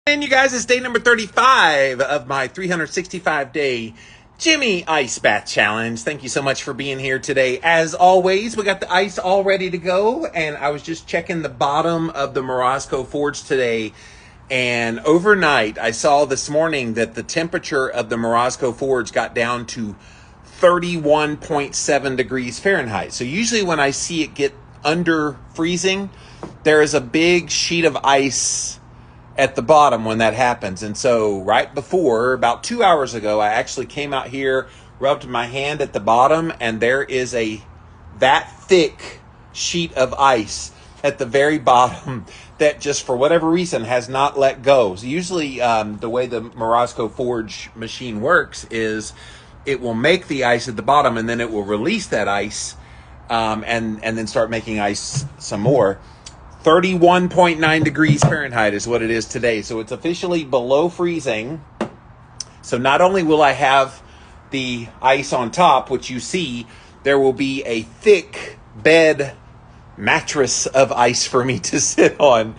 And you guys, it's day number 35 of my 365-day Jimmy Ice Bath Challenge. Thank you so much for being here today. As always, we got the ice all ready to go, and I was just checking the bottom of the Morosco Forge today, and overnight, I saw this morning that the temperature of the Morosco Forge got down to 31.7 degrees Fahrenheit. So usually when I see it get under freezing, there is a big sheet of ice at the bottom when that happens. And so right before, about 2 hours ago, I actually came out here, rubbed my hand at the bottom, and there is that thick sheet of ice at the very bottom that just for whatever reason has not let go. So usually the way the Morosco Forge machine works is it will make the ice at the bottom and then it will release that ice and then start making ice some more. 31.9 degrees Fahrenheit is what it is today. So it's officially below freezing. So not only will I have the ice on top, which you see, there will be a thick bed mattress of ice for me to sit on.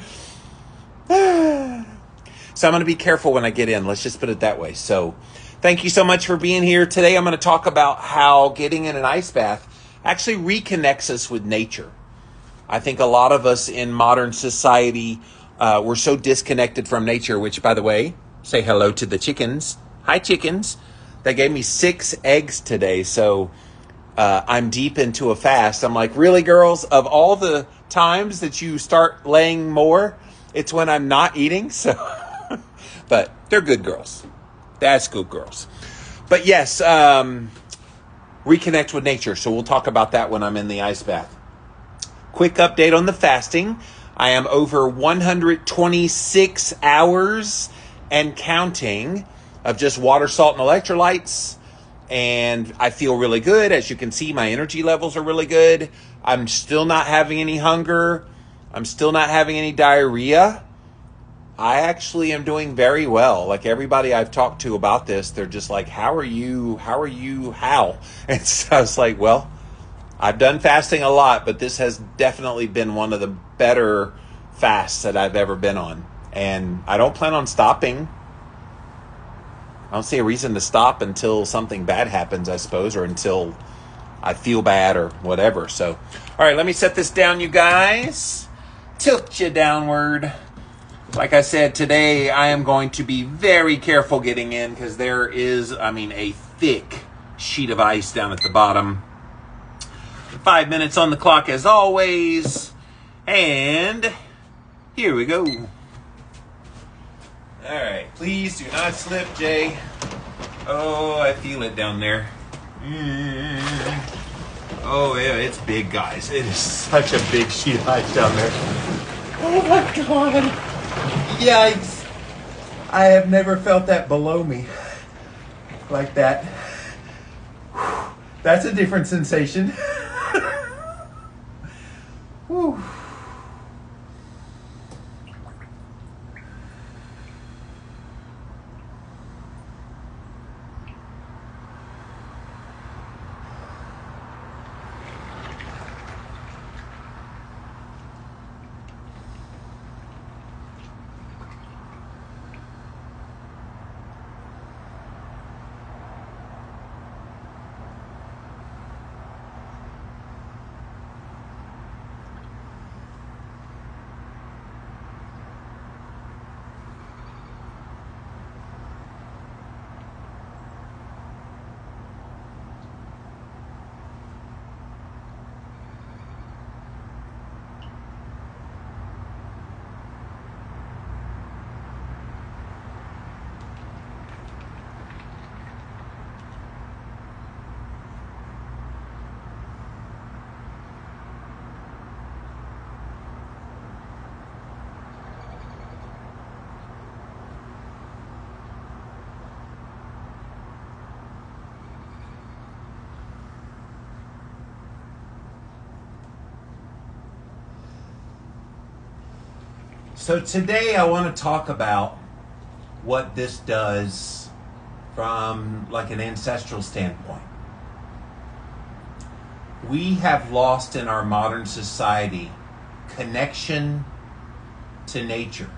So I'm going to be careful when I get in. Let's just put it that way. So thank you so much for being here. Today I'm going to talk about how getting in an ice bath actually reconnects us with nature. I think a lot of us in modern society, we're so disconnected from nature, which, by the way, say hello to the chickens. Hi, chickens. They gave me 6 eggs today, so I'm deep into a fast. I'm like, really, girls? Of all the times that you start laying more, it's when I'm not eating. So, but they're good girls. That's good girls. But yes, reconnect with nature. So we'll talk about that when I'm in the ice bath. Quick update on the fasting. I am over 126 hours and counting of just water, salt, and electrolytes. And I feel really good. As you can see, my energy levels are really good. I'm still not having any hunger. I'm still not having any diarrhea. I actually am doing very well. Like everybody I've talked to about this, they're just like, how? And so I was like, well, I've done fasting a lot, but this has definitely been one of the better fasts that I've ever been on. And I don't plan on stopping. I don't see a reason to stop until something bad happens, I suppose, or until I feel bad or whatever. So, all right, let me set this down, you guys. Tilt you downward. Like I said, today I am going to be very careful getting in because there is, a thick sheet of ice down at the bottom. 5 minutes on the clock as always. And here we go. All right, please do not slip, Jay. Oh, I feel it down there. Oh, yeah, it's big, guys. It is such a big sheet of ice down there. Oh, my God. Yikes. I have never felt that below me like that. That's a different sensation. Whew. So today I want to talk about what this does from like an ancestral standpoint. We have lost in our modern society connection to nature.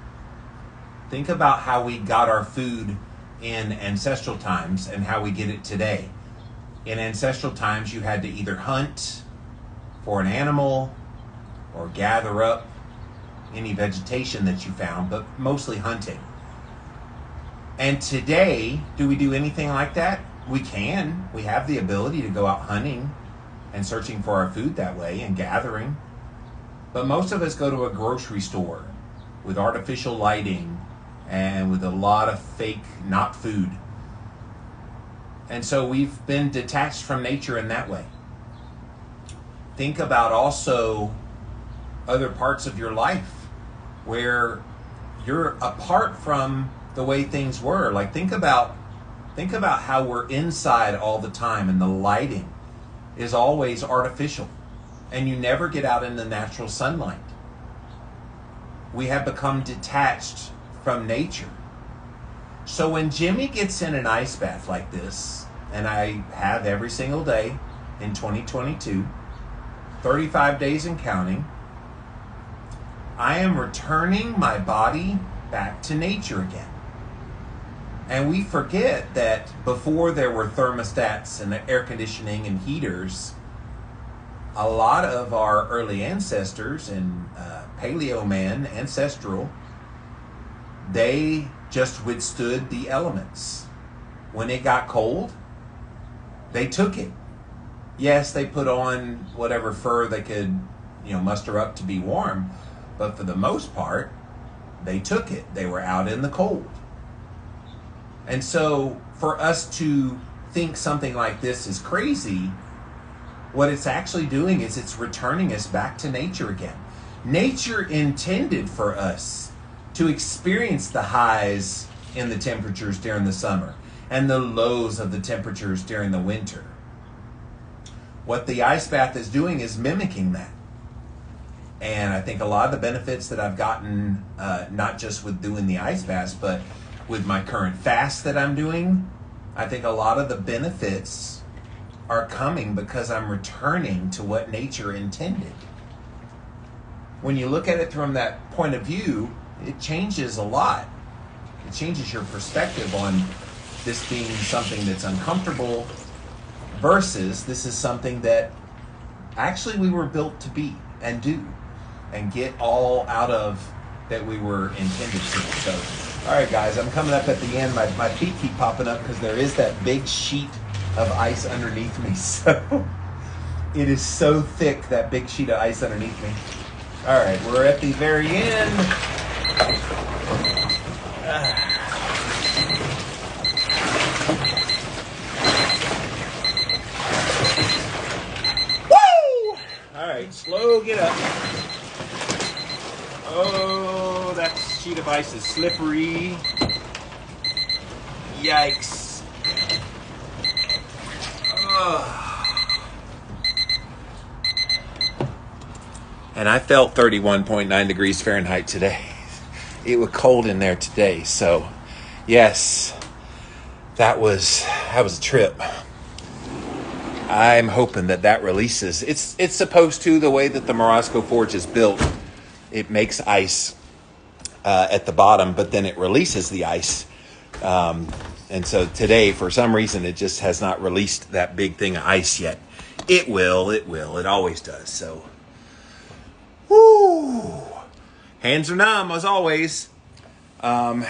Think about how we got our food in ancestral times and how we get it today. In ancestral times, you had to either hunt for an animal or gather up any vegetation that you found, but mostly hunting. And today, do we do anything like that? We can. We have the ability to go out hunting and searching for our food that way and gathering. But most of us go to a grocery store with artificial lighting and with a lot of fake, not food. And so we've been detached from nature in that way. Think about also other parts of your life where you're apart from the way things were. Like think about how we're inside all the time and the lighting is always artificial and you never get out in the natural sunlight. We have become detached from nature. So when Jimmy gets in an ice bath like this, and I have every single day in 2022, 35 days and counting, I am returning my body back to nature again. And we forget that before there were thermostats and air conditioning and heaters, a lot of our early ancestors and paleo man, ancestral, they just withstood the elements. When it got cold, they took it. Yes, they put on whatever fur they could, muster up to be warm, but for the most part, they took it. They were out in the cold. And so for us to think something like this is crazy, what it's actually doing is it's returning us back to nature again. Nature intended for us to experience the highs in the temperatures during the summer and the lows of the temperatures during the winter. What the ice bath is doing is mimicking that. And I think a lot of the benefits that I've gotten, not just with doing the ice baths, but with my current fast that I'm doing, I think a lot of the benefits are coming because I'm returning to what nature intended. When you look at it from that point of view, it changes a lot. It changes your perspective on this being something that's uncomfortable versus this is something that actually we were built to be and do and get all out of that we were intended to. So, all right, guys, I'm coming up at the end. My feet keep popping up because there is that big sheet of ice underneath me. So it is so thick, that big sheet of ice underneath me. All right, we're at the very end. Woo! All right, slow, get up. Oh, that sheet of ice is slippery. Yikes. And I felt 31.9 degrees Fahrenheit today. It was cold in there today. So, yes, that was a trip. I'm hoping that releases. It's supposed to, the way that the Morosco Forge is built. It makes ice at the bottom, but then it releases the ice. And so today, for some reason, it just has not released that big thing of ice yet. It will. It always does. So, whoo! Hands are numb, as always. Not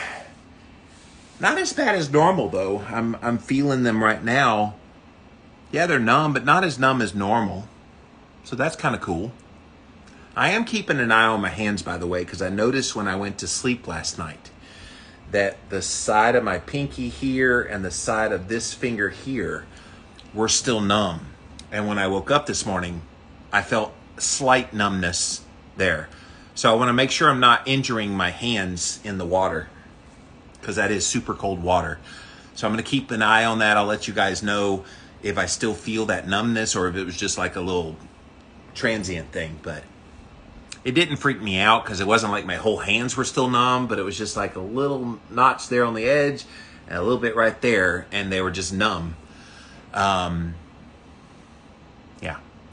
as bad as normal, though. I'm feeling them right now. Yeah, they're numb, but not as numb as normal. So that's kind of cool. I am keeping an eye on my hands, by the way, because I noticed when I went to sleep last night that the side of my pinky here and the side of this finger here were still numb. And when I woke up this morning, I felt slight numbness there. So I want to make sure I'm not injuring my hands in the water, because that is super cold water. So I'm going to keep an eye on that. I'll let you guys know if I still feel that numbness or if it was just like a little transient thing. But it didn't freak me out because it wasn't like my whole hands were still numb, but it was just like a little notch there on the edge and a little bit right there, and they were just numb. Yeah,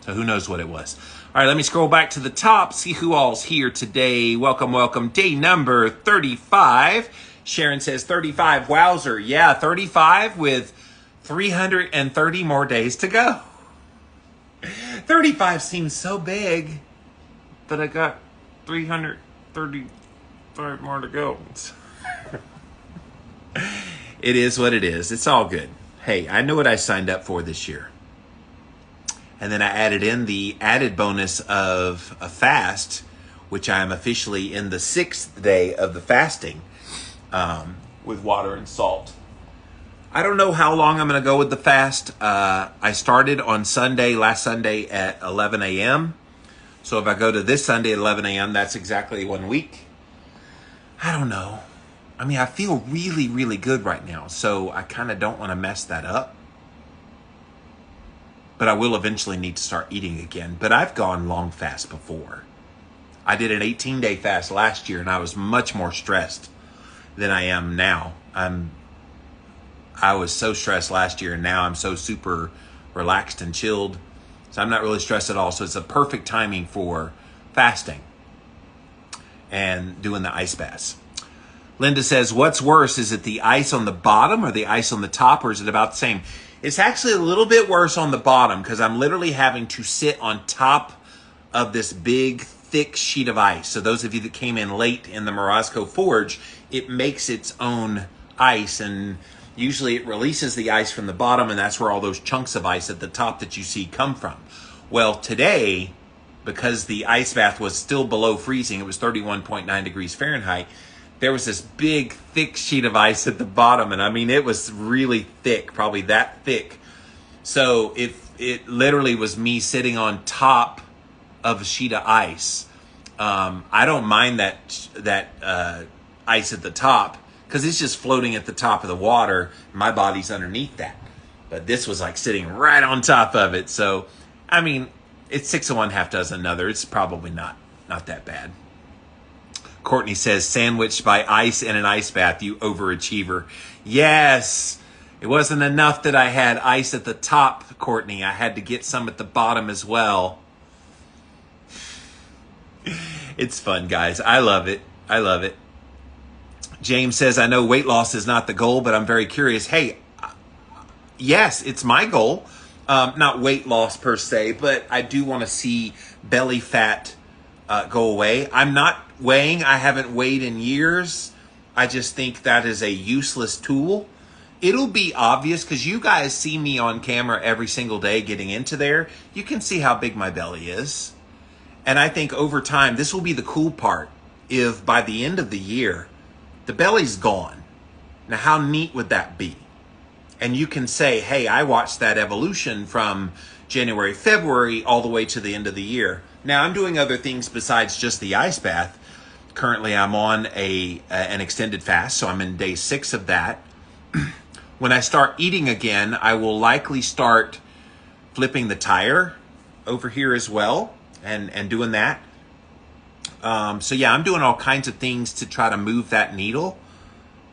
so who knows what it was. All right, let me scroll back to the top, see who all's here today. Welcome, welcome. Day number 35. Sharon says 35. Wowzer. Yeah, 35 with 330 more days to go. 35 seems so big, but I got 335 more to go. It is what it is. It's all good. Hey, I know what I signed up for this year. And then I added in the added bonus of a fast, which I am officially in the 6th day of the fasting with water and salt. I don't know how long I'm going to go with the fast. I started on last Sunday at 11 a.m. So if I go to this Sunday at 11 a.m., that's exactly 1 week. I don't know. I mean, I feel really, really good right now. So I kind of don't want to mess that up. But I will eventually need to start eating again. But I've gone long fast before. I did an 18-day fast last year, and I was much more stressed than I am now. I was so stressed last year, and now I'm so super relaxed and chilled. So I'm not really stressed at all. So it's a perfect timing for fasting and doing the ice baths. Linda says, what's worse? Is it the ice on the bottom or the ice on the top, or is it about the same? It's actually a little bit worse on the bottom because I'm literally having to sit on top of this big, thick sheet of ice. So those of you that came in late in the Morozco Forge, it makes its own ice, and usually it releases the ice from the bottom, and that's where all those chunks of ice at the top that you see come from. Well, today, because the ice bath was still below freezing, it was 31.9 degrees Fahrenheit, there was this big, thick sheet of ice at the bottom. And I mean, it was really thick, probably that thick. So it literally was me sitting on top of a sheet of ice. I don't mind that ice at the top because it's just floating at the top of the water. My body's underneath that. But this was like sitting right on top of it. So, I mean, it's 6 of one, half dozen another. It's probably not that bad. Courtney says, sandwiched by ice in an ice bath, you overachiever. Yes, it wasn't enough that I had ice at the top, Courtney. I had to get some at the bottom as well. It's fun, guys. I love it. I love it. James says, I know weight loss is not the goal, but I'm very curious. Hey, yes, it's my goal. Not weight loss per se, but I do want to see belly fat go away. I'm not weighing. I haven't weighed in years. I just think that is a useless tool. It'll be obvious because you guys see me on camera every single day getting into there. You can see how big my belly is. And I think over time, this will be the cool part. If by the end of the year, the belly's gone. Now, how neat would that be? And you can say, hey, I watched that evolution from January, February, all the way to the end of the year. Now, I'm doing other things besides just the ice bath. Currently, I'm on an extended fast, so I'm in day 6 of that. When I start eating again, I will likely start flipping the tire over here as well and doing that. So, yeah, I'm doing all kinds of things to try to move that needle.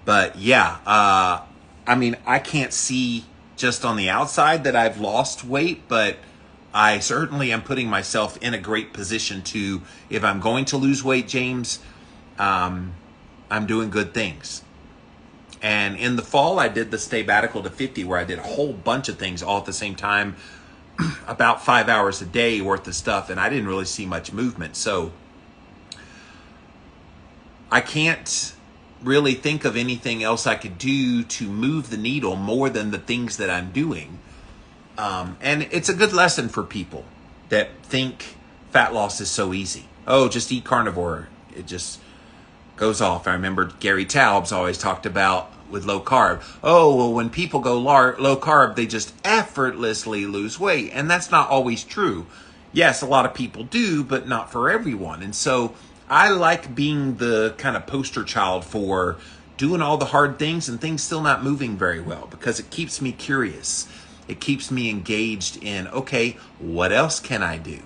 But, yeah, I mean, I can't see just on the outside that I've lost weight, but I certainly am putting myself in a great position to, if I'm going to lose weight, James, I'm doing good things. And in the fall, I did the Staybatical to 50, where I did a whole bunch of things all at the same time, about 5 hours a day worth of stuff, and I didn't really see much movement. So I can't really think of anything else I could do to move the needle more than the things that I'm doing. And it's a good lesson for people that think fat loss is so easy. Oh, just eat carnivore. It just goes off. I remember Gary Taubes always talked about with low carb. Oh, well, when people go low carb, they just effortlessly lose weight. And that's not always true. Yes, a lot of people do, but not for everyone. And so I like being the kind of poster child for doing all the hard things and things still not moving very well, because it keeps me curious. It keeps me engaged in, okay, what else can I do?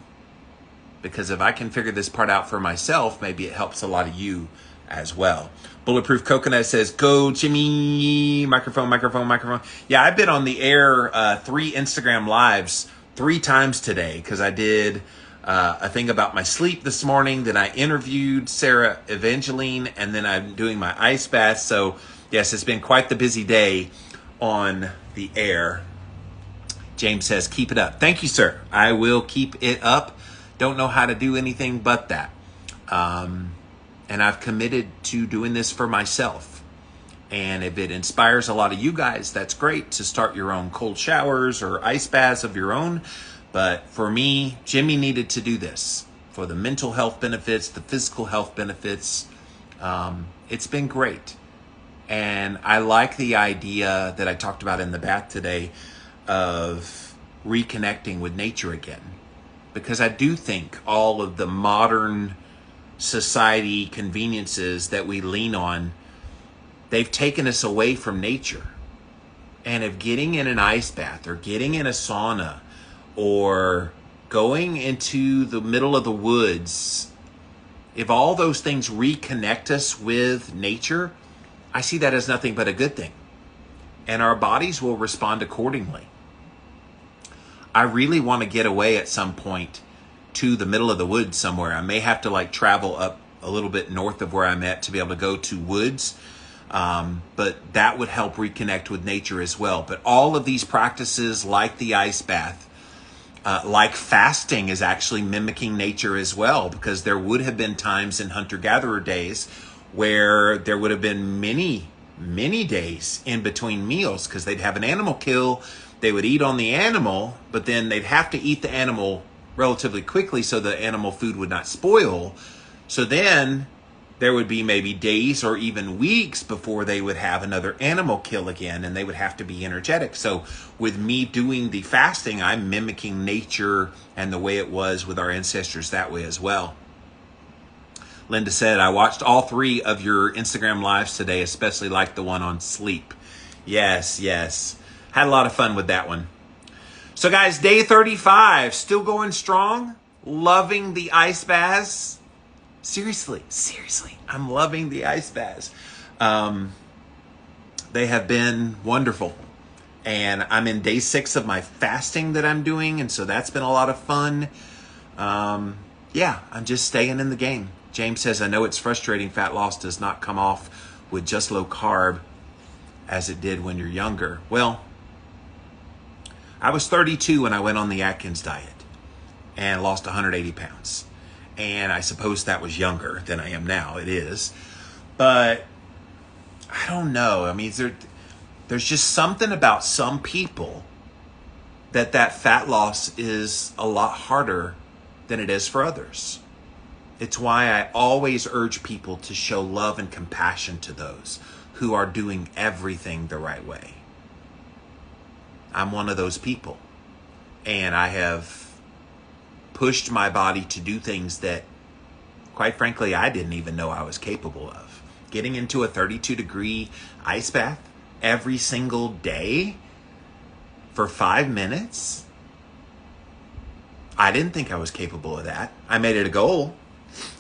Because if I can figure this part out for myself, maybe it helps a lot of you as well. Bulletproof Coconut says, go Jimmy, microphone. Yeah, I've been on the air 3 Instagram lives 3 times today, because I did a thing about my sleep this morning. Then I interviewed Sarah Evangeline, and then I'm doing my ice bath. So yes, it's been quite the busy day on the air. James says, keep it up. Thank you, sir. I will keep it up. Don't know how to do anything but that. And I've committed to doing this for myself. And if it inspires a lot of you guys, that's great to start your own cold showers or ice baths of your own. But for me, Jimmy needed to do this for the mental health benefits, the physical health benefits. It's been great. And I like the idea that I talked about in the bath today of reconnecting with nature again. Because I do think all of the modern society conveniences that we lean on, they've taken us away from nature. And if getting in an ice bath or getting in a sauna or going into the middle of the woods, if all those things reconnect us with nature, I see that as nothing but a good thing. And our bodies will respond accordingly. I really want to get away at some point to the middle of the woods somewhere. I may have to travel up a little bit north of where I'm at to be able to go to woods. But that would help reconnect with nature as well. But all of these practices, like the ice bath, like fasting, is actually mimicking nature as well, because there would have been times in hunter-gatherer days where there would have been many days in between meals, because they'd have an animal kill, they would eat on the animal, but then they'd have to eat the animal relatively quickly so the animal food would not spoil. So then there would be maybe days or even weeks before they would have another animal kill again, and they would have to be energetic. So with me doing the fasting, I'm mimicking nature and the way it was with our ancestors that way as well. Linda said, I watched all 3 of your Instagram lives today, especially like the one on sleep. Yes. Had a lot of fun with that one. So guys, day 35, still going strong. Loving the ice baths. Seriously, I'm loving the ice baths. They have been wonderful. And I'm in day 6 of my fasting that I'm doing. And so that's been a lot of fun. I'm just staying in the game. James says, I know it's frustrating. Fat loss does not come off with just low carb as it did when you're younger. Well, I was 32 when I went on the Atkins diet and lost 180 pounds. And I suppose that was younger than I am now. It is. But I don't know. I mean, there's just something about some people that fat loss is a lot harder than it is for others. It's why I always urge people to show love and compassion to those who are doing everything the right way. I'm one of those people. And I have pushed my body to do things that, quite frankly, I didn't even know I was capable of. Getting into a 32-degree ice bath every single day for 5 minutes, I didn't think I was capable of that. I made it a goal.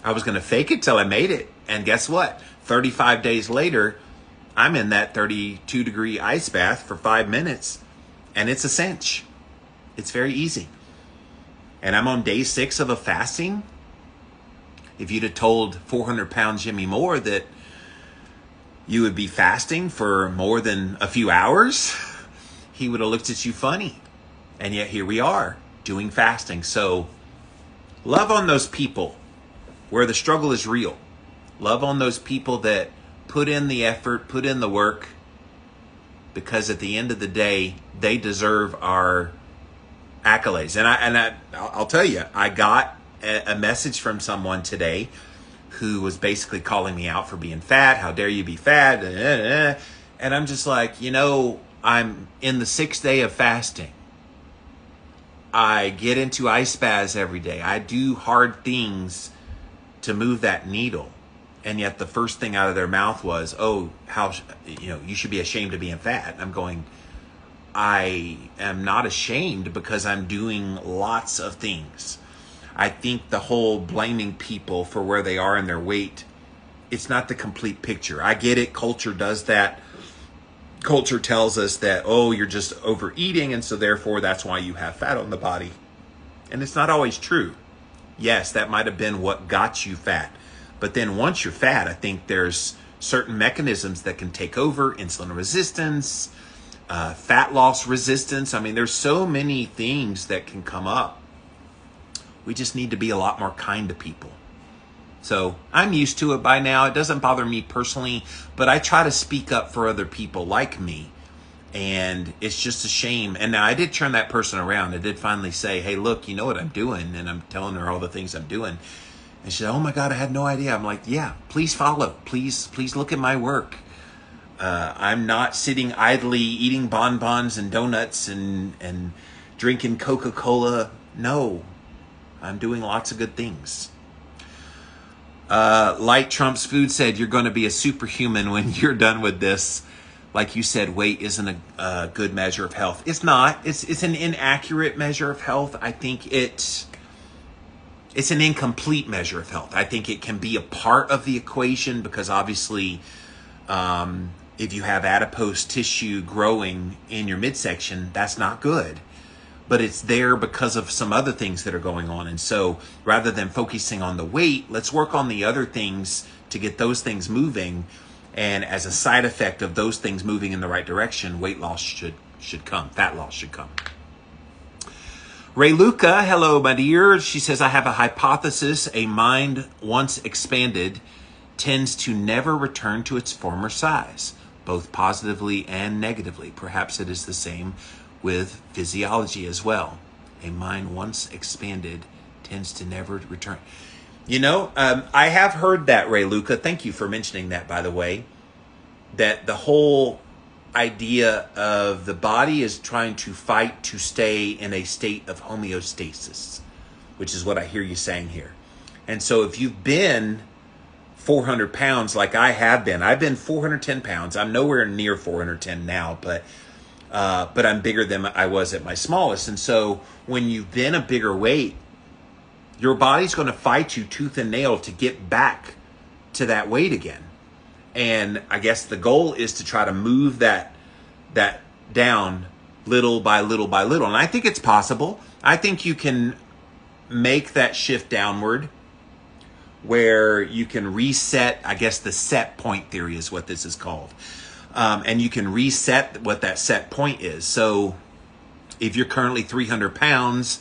I was going to fake it till I made it. And guess what? 35 days later, I'm in that 32-degree ice bath for 5 minutes. And it's a cinch. It's very easy. And I'm on day 6 of a fasting. If you'd have told 400-pound Jimmy Moore that you would be fasting for more than a few hours, he would have looked at you funny. And yet here we are doing fasting. So love on those people where the struggle is real. Love on those people that put in the effort, put in the work, because at the end of the day, they deserve our accolades. And I'll tell you, I got a message from someone today who was basically calling me out for being fat. How dare you be fat? And I'm just like, I'm in the 6th day of fasting. I get into ice baths every day. I do hard things to move that needle. And yet the first thing out of their mouth was, you should be ashamed of being fat. And I'm going, I am not ashamed because I'm doing lots of things. I think the whole blaming people for where they are in their weight, it's not the complete picture. I get it. Culture does that. Culture tells us that, you're just overeating, and so therefore that's why you have fat on the body. And it's not always true. Yes, that might have been what got you fat. But then once you're fat, I think there's certain mechanisms that can take over: insulin resistance, fat loss resistance. I mean, there's so many things that can come up. We just need to be a lot more kind to people. So I'm used to it by now. It doesn't bother me personally, but I try to speak up for other people like me. And it's just a shame. And now I did turn that person around. I did finally say, hey, look, you know what I'm doing? And I'm telling her all the things I'm doing. And she said, oh my God, I had no idea. I'm like, yeah, please follow. Please look at my work. I'm not sitting idly eating bonbons and donuts and drinking Coca-Cola. No, I'm doing lots of good things. Light Trump's Food said, you're going to be a superhuman when you're done with this. Like you said, weight isn't a good measure of health. It's not. It's an inaccurate measure of health. I think it's an incomplete measure of health. I think it can be a part of the equation because obviously if you have adipose tissue growing in your midsection, that's not good. But it's there because of some other things that are going on. And so rather than focusing on the weight, let's work on the other things to get those things moving. And as a side effect of those things moving in the right direction, weight loss should come. Fat loss should come. Ray Luca, hello, my dear. She says, I have a hypothesis. A mind once expanded tends to never return to its former size, both positively and negatively. Perhaps it is the same with physiology as well. A mind once expanded tends to never return. You know, I have heard that, Ray Luca. Thank you for mentioning that, by the way. That the whole idea of the body is trying to fight to stay in a state of homeostasis, which is what I hear you saying here. And so if you've been 400 pounds like I have been, I've been 410 pounds. I'm nowhere near 410 now, but I'm bigger than I was at my smallest. And so when you've been a bigger weight, your body's going to fight you tooth and nail to get back to that weight again. And I guess the goal is to try to move that down little by little by little. And I think it's possible. I think you can make that shift downward where you can reset, I guess the set point theory is what this is called. And you can reset what that set point is. So if you're currently 300 pounds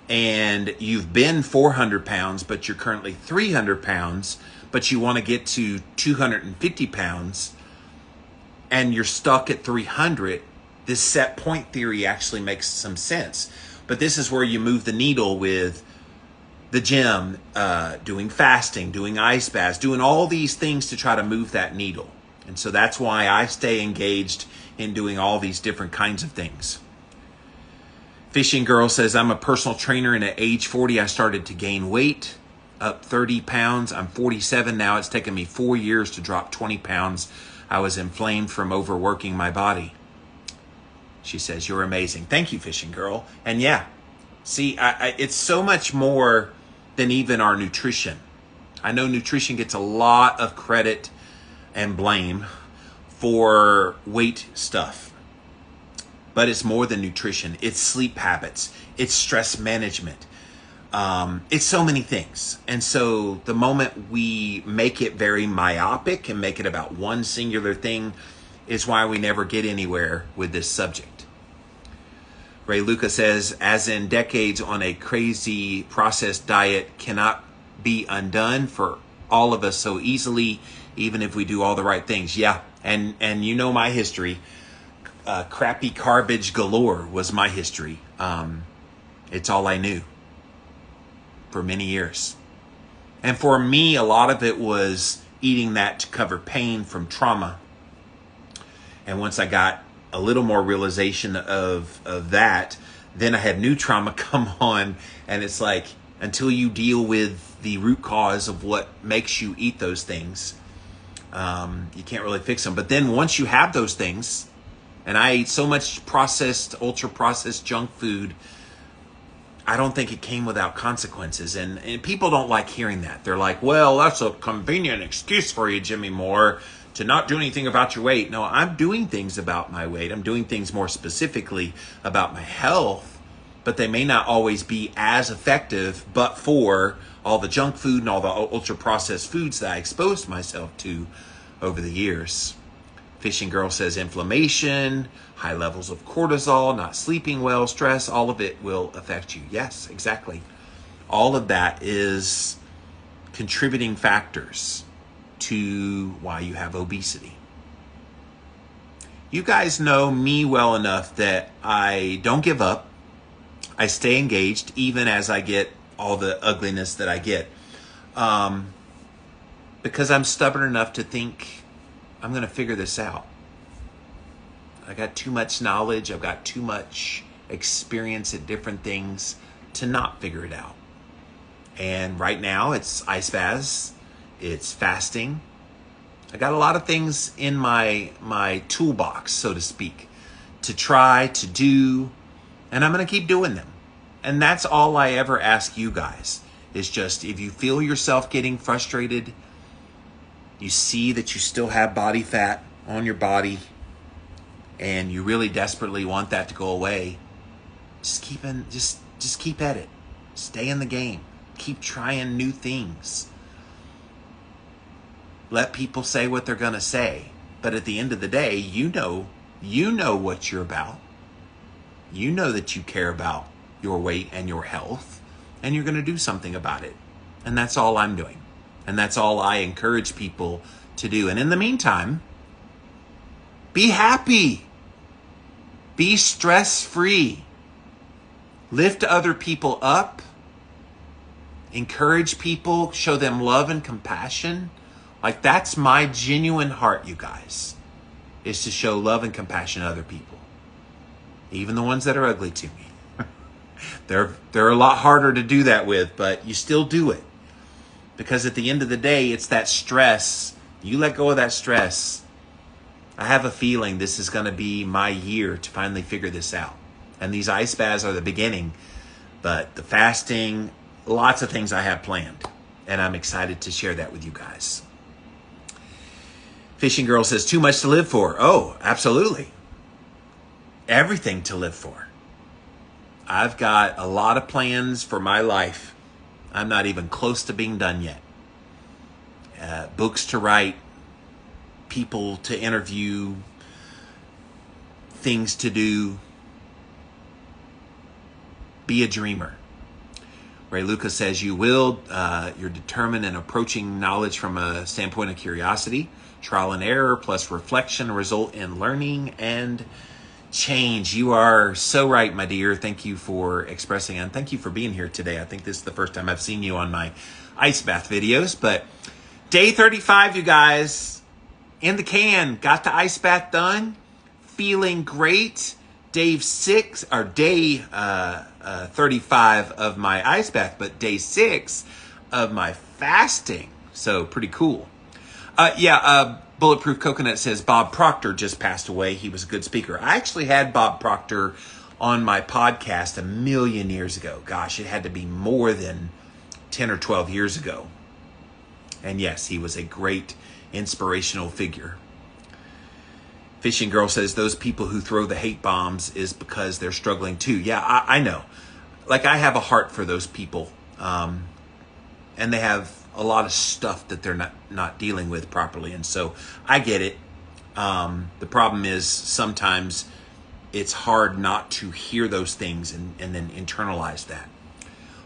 and you've been 400 pounds, but you're currently 300 pounds, but you want to get to 250 pounds and you're stuck at 300, this set point theory actually makes some sense. But this is where you move the needle with the gym, doing fasting, doing ice baths, doing all these things to try to move that needle. And so that's why I stay engaged in doing all these different kinds of things. Fishing Girl says, I'm a personal trainer and at age 40, I started to gain weight, up 30 pounds. I'm 47 now. It's taken me 4 years to drop 20 pounds. I was inflamed from overworking my body. She says, you're amazing. Thank you, Fishing Girl. And yeah, see, it's so much more than even our nutrition. I know nutrition gets a lot of credit and blame for weight stuff. But it's more than nutrition. It's sleep habits. It's stress management. It's so many things. And so the moment we make it very myopic and make it about one singular thing is why we never get anywhere with this subject. Ray Luca says, as in decades on a crazy processed diet cannot be undone for all of us so easily, even if we do all the right things. Yeah, and you know my history. Crappy garbage galore was my history. It's all I knew for many years. And for me, a lot of it was eating that to cover pain from trauma. And once I got a little more realization of that, then I had new trauma come on. And it's like, until you deal with the root cause of what makes you eat those things, you can't really fix them. But then once you have those things, and I ate so much processed, ultra-processed junk food, I don't think it came without consequences. And people don't like hearing that. They're like, well, that's a convenient excuse for you, Jimmy Moore, to not do anything about your weight. No, I'm doing things about my weight. I'm doing things more specifically about my health. but they may not always be as effective, but for all the junk food and all the ultra processed foods that I exposed myself to over the years. Fishing Girl says inflammation, high levels of cortisol, not sleeping well, stress, all of it will affect you. Yes, exactly. All of that is contributing factors to why you have obesity. You guys know me well enough that I don't give up. I stay engaged even as I get all the ugliness that I get. Because I'm stubborn enough to think I'm going to figure this out. I got too much knowledge. I've got too much experience at different things to not figure it out. And right now it's ice baths. It's fasting. I got a lot of things in my toolbox, so to speak, to try, to do, and I'm going to keep doing them. And that's all I ever ask you guys, is just if you feel yourself getting frustrated, you see that you still have body fat on your body, and you really desperately want that to go away, just keep at it. Stay in the game. Keep trying new things. Let people say what they're going to say. But at the end of the day, you know what you're about. You know that you care about your weight and your health, and you're going to do something about it. And that's all I'm doing. And that's all I encourage people to do. And in the meantime, be happy. Be stress-free. Lift other people up. Encourage people. Show them love and compassion. Like, that's my genuine heart, you guys, is to show love and compassion to other people. Even the ones that are ugly to me. They're a lot harder to do that with, but you still do it. Because at the end of the day, it's that stress. You let go of that stress. I have a feeling this is going to be my year to finally figure this out. And these ice baths are the beginning. But the fasting, lots of things I have planned. And I'm excited to share that with you guys. Fishing Girl says, too much to live for. Oh, absolutely. Everything to live for. I've got a lot of plans for my life. I'm not even close to being done yet. Books to write, people to interview, things to do. Be a dreamer. Ray Lucas says you're determined in approaching knowledge from a standpoint of curiosity. Trial and error plus reflection result in learning and change. You are so right, my dear. Thank you for expressing, and thank you for being here today. I think this is the first time I've seen you on my ice bath videos, but day 35, you guys, in the can. Got the ice bath done. Feeling great. Day 35 of my ice bath, but day 6 of my fasting. So pretty cool. Bulletproof Coconut says Bob Proctor just passed away. He was a good speaker. I actually had Bob Proctor on my podcast a million years ago. Gosh, it had to be more than 10 or 12 years ago. And yes, he was a great inspirational figure. Fishing Girl says those people who throw the hate bombs is because they're struggling too. Yeah, I know. Like, I have a heart for those people. And they have a lot of stuff that they're not dealing with properly. And so I get it. The problem is sometimes it's hard not to hear those things and then internalize that.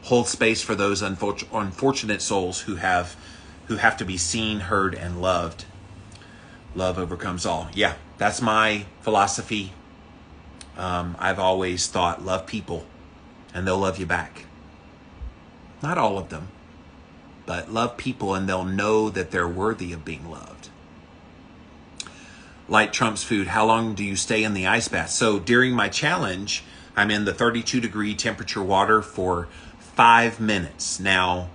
Hold space for those unfortunate souls who have to be seen, heard, and loved. Love overcomes all. Yeah, that's my philosophy. I've always thought, love people and they'll love you back. Not all of them, but love people and they'll know that they're worthy of being loved. Light trumps food. How long do you stay in the ice bath? So during my challenge, I'm in the 32-degree temperature water for 5 minutes. Now,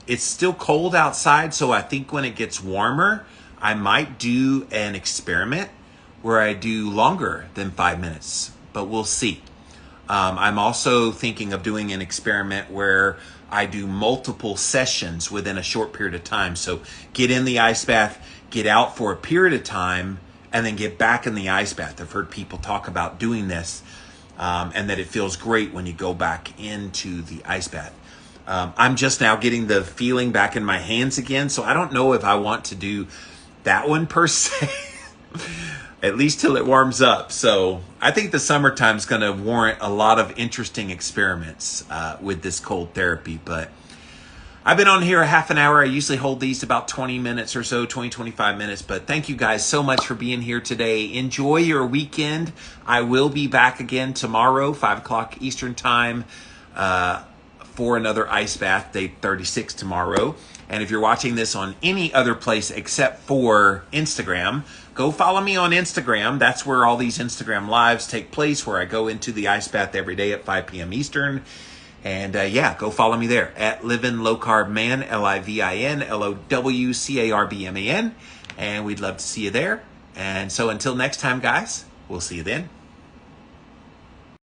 it's still cold outside, so I think when it gets warmer, I might do an experiment where I do longer than 5 minutes, but we'll see. I'm also thinking of doing an experiment where I do multiple sessions within a short period of time. So get in the ice bath, get out for a period of time, and then get back in the ice bath. I've heard people talk about doing this. and that it feels great when you go back into the ice bath. I'm just now getting the feeling back in my hands again, so I don't know if I want to do that one per se, at least till it warms up. So I think the summertime is going to warrant a lot of interesting experiments with this cold therapy. But I've been on here a half an hour. I usually hold these about 20 minutes or so, 25 minutes. But thank you guys so much for being here today. Enjoy your weekend. I will be back again tomorrow, 5 o'clock Eastern time, for another ice bath, day 36 tomorrow. And if you're watching this on any other place except for Instagram, go follow me on Instagram. That's where all these Instagram lives take place, where I go into the ice bath every day at 5 p.m. Eastern. And yeah, go follow me there at Livin' Low Carb Man, LIVIN LOWCARBMAN. And we'd love to see you there. And so until next time, guys, we'll see you then.